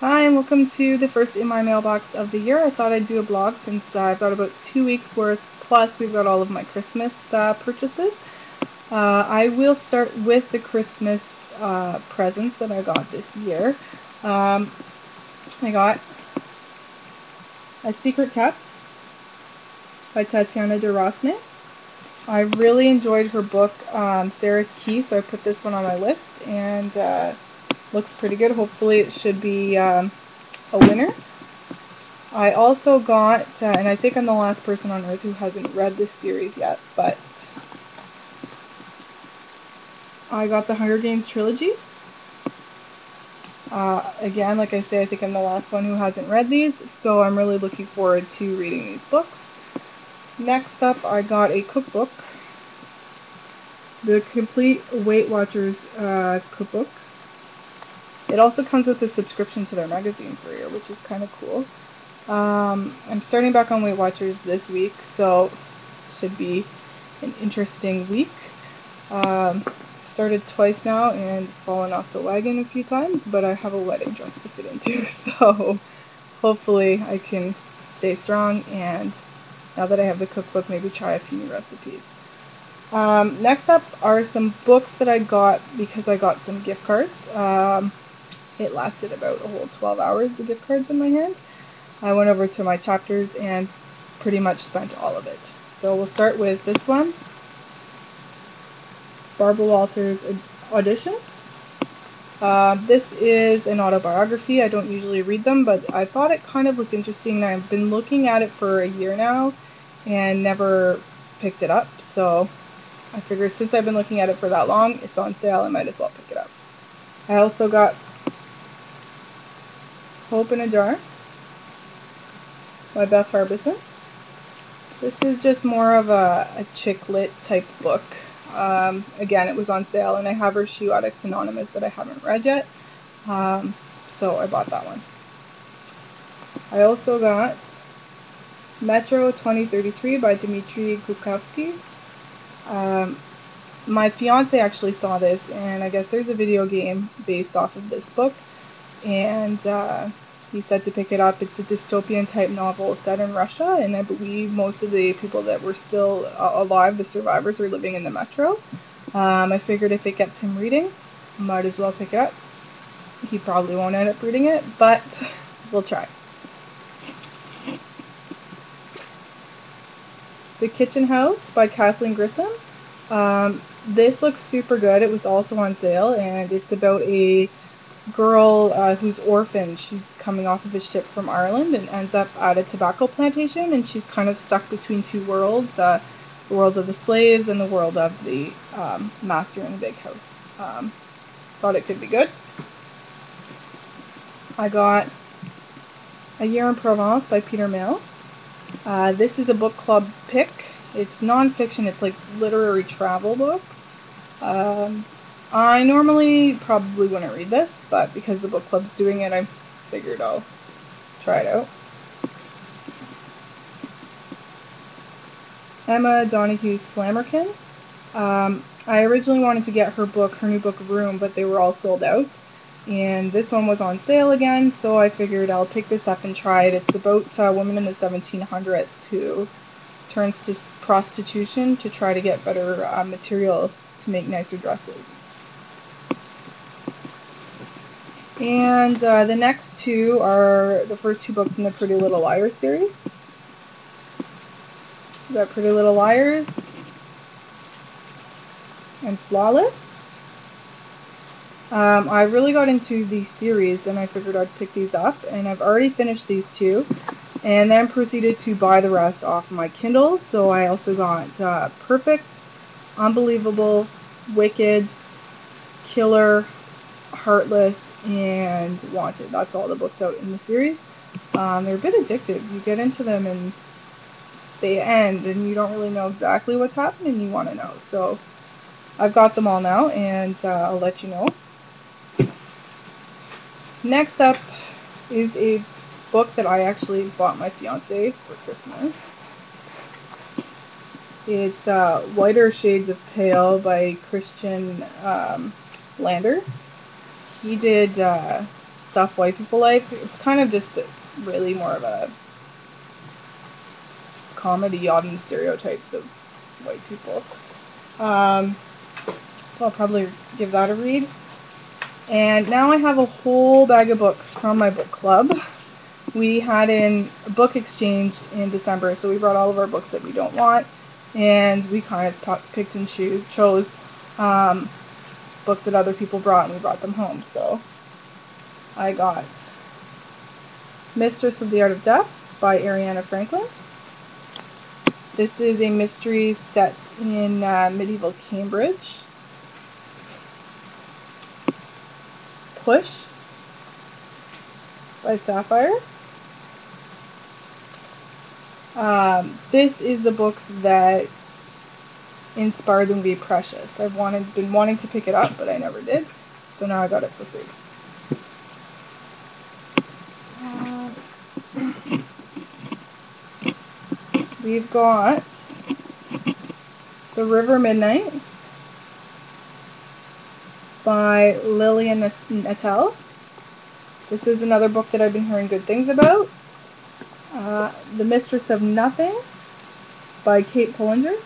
Hi, and welcome to the first in my mailbox of the year. I thought I'd do a blog since I've got about 2 weeks worth, plus we've got all of my Christmas purchases. I will start with the Christmas presents that I got this year. I got A Secret Kept by Tatiana de Rosny. I really enjoyed her book, Sarah's Key, so I put this one on my list, and looks pretty good. Hopefully it should be a winner. I also got, and I think I'm the last person on earth who hasn't read this series yet, but I got the Hunger Games trilogy. Again, like I say, I think I'm the last one who hasn't read these, so I'm really looking forward to reading these books. Next up, I got a cookbook, the Complete Weight Watchers cookbook. It also comes with a subscription to their magazine for a year, which is kind of cool. I'm starting back on Weight Watchers this week, so should be an interesting week. Started twice now and fallen off the wagon a few times, but I have a wedding dress to fit into, so hopefully I can stay strong, and now that I have the cookbook, maybe try a few new recipes. Next up are some books that I got because I got some gift cards. It lasted about a whole 12 hours, the gift cards in my hand. I went over to my chapters and pretty much spent all of it. So we'll start with this one, Barbara Walters' Audition. This is an autobiography. I don't usually read them, but I thought it kind of looked interesting. I've been looking at it for a year now and never picked it up. So I figured since I've been looking at it for that long, it's on sale, I might as well pick it up. I also got Hope in a Jar by Beth Harbison. This is just more of a chick lit type book. Again, it was on sale, and I have her Shoe Addicts Anonymous that I haven't read yet, so I bought that one. I also got Metro 2033 by Dmitry Glukhovsky. My fiance actually saw this, and I guess there's a video game based off of this book, and he said to pick it up. It's a dystopian type novel set in Russia, and I believe most of the people that were still alive, the survivors, are living in the metro. I figured if it gets him reading, might as well pick it up. He probably won't end up reading it, but we'll try. The Kitchen House by Kathleen Grissom. This looks super good. It was also on sale, and it's about a girl who's orphaned. She's coming off of a ship from Ireland and ends up at a tobacco plantation, and she's kind of stuck between two worlds, the world of the slaves and the world of the master in the big house. Thought it could be good. I got A Year in Provence by Peter Mayle. This is a book club pick. It's non-fiction. It's like literary travel book. I normally probably wouldn't read this, but because the book club's doing it, I figured I'll try it out. Emma Donohue's Slammerkin. I originally wanted to get her new book Room, but they were all sold out. And this one was on sale again, so I figured I'll pick this up and try it. It's about a woman in the 1700s who turns to prostitution to try to get better material to make nicer dresses. And the next two are the first two books in the Pretty Little Liars series. We got Pretty Little Liars and Flawless. I really got into these series, and I figured I'd pick these up, and I've already finished these two, and then proceeded to buy the rest off my Kindle. So I also got Perfect, Unbelievable, Wicked, Killer, Heartless, and Wanted. That's all the books out in the series. They're a bit addictive. You get into them and they end, and you don't really know exactly what's happening, and you want to know. So I've got them all now, and I'll let you know. Next up is a book that I actually bought my fiance for Christmas. It's Whiter Shades of Pale by Christian Lander. He did stuff white people like. It's kind of just really more of a comedy on the stereotypes of white people. So I'll probably give that a read. And now I have a whole bag of books from my book club. We had a book exchange in December, so we brought all of our books that we don't want, and we kind of picked and chose books that other people brought, and we brought them home. So I got Mistress of the Art of Death by Ariana Franklin. This is a mystery set in medieval Cambridge. Push by Sapphire. This is the book that inspired the movie Precious. I've been wanting to pick it up, but I never did. So now I got it for free. We've got The River Midnight by Lillian Nattell. This is another book that I've been hearing good things about. The Mistress of Nothing by Kate Pullinger.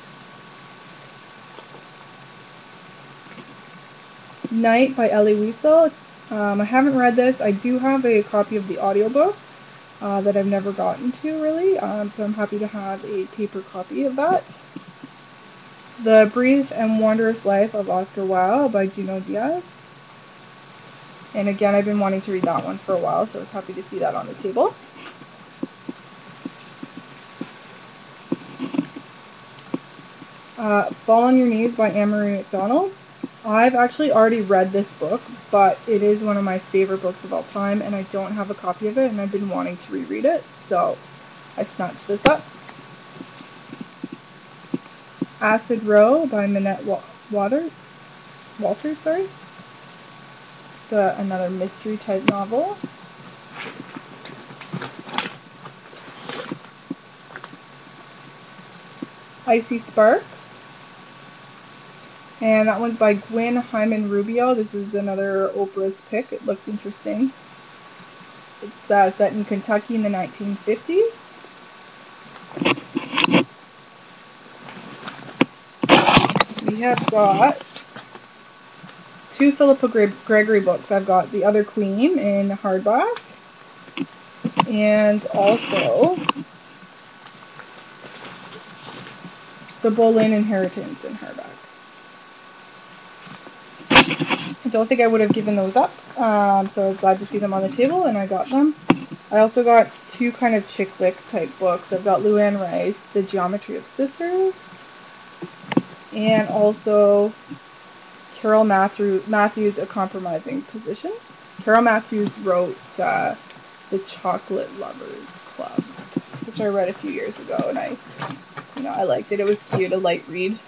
Night by Elie Wiesel. I haven't read this. I do have a copy of the audiobook that I've never gotten to really, so I'm happy to have a paper copy of that. The Brief and Wondrous Life of Oscar Wilde by Junot Diaz. And again, I've been wanting to read that one for a while, so I was happy to see that on the table. Fall on Your Knees by Anne-Marie MacDonald. I've actually already read this book, but it is one of my favorite books of all time, and I don't have a copy of it, and I've been wanting to reread it, so I snatched this up. Acid Row by Minette Walters. Just another mystery type novel. Icy Sparks. And that one's by Gwyn Hyman Rubio. This is another Oprah's pick. It looked interesting. It's set in Kentucky in the 1950s. We have got two Philippa Gregory books. I've got The Other Queen in hardback, and also The Boleyn Inheritance in hardback. I don't think I would have given those up, so I was glad to see them on the table, and I got them. I also got two kind of chick lit type books. I've got Luann Rice, The Geometry of Sisters, and also Carol Matthews, A Compromising Position. Carol Matthews wrote The Chocolate Lovers Club, which I read a few years ago, and I liked it. It was cute, a light read.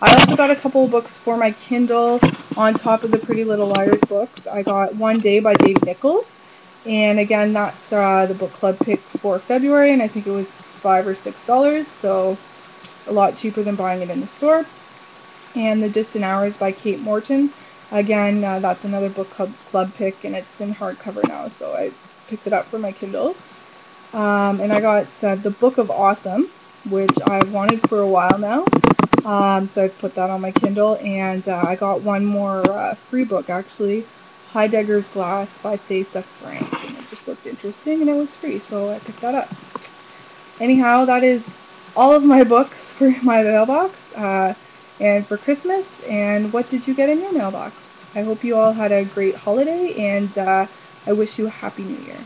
I also got a couple of books for my Kindle on top of the Pretty Little Liars books. I got One Day by Dave Nichols, and again, that's the book club pick for February, and I think it was $5 or $6, so a lot cheaper than buying it in the store. And The Distant Hours by Kate Morton. Again, that's another book club pick, and it's in hardcover now, so I picked it up for my Kindle. And I got The Book of Awesome, which I've wanted for a while now. So I put that on my Kindle, and I got one more free book actually, Heidegger's Glass by Thesa Frank, and it just looked interesting and it was free, so I picked that up. Anyhow, that is all of my books for my mailbox and for Christmas. And what did you get in your mailbox? I hope you all had a great holiday, and I wish you a Happy New Year.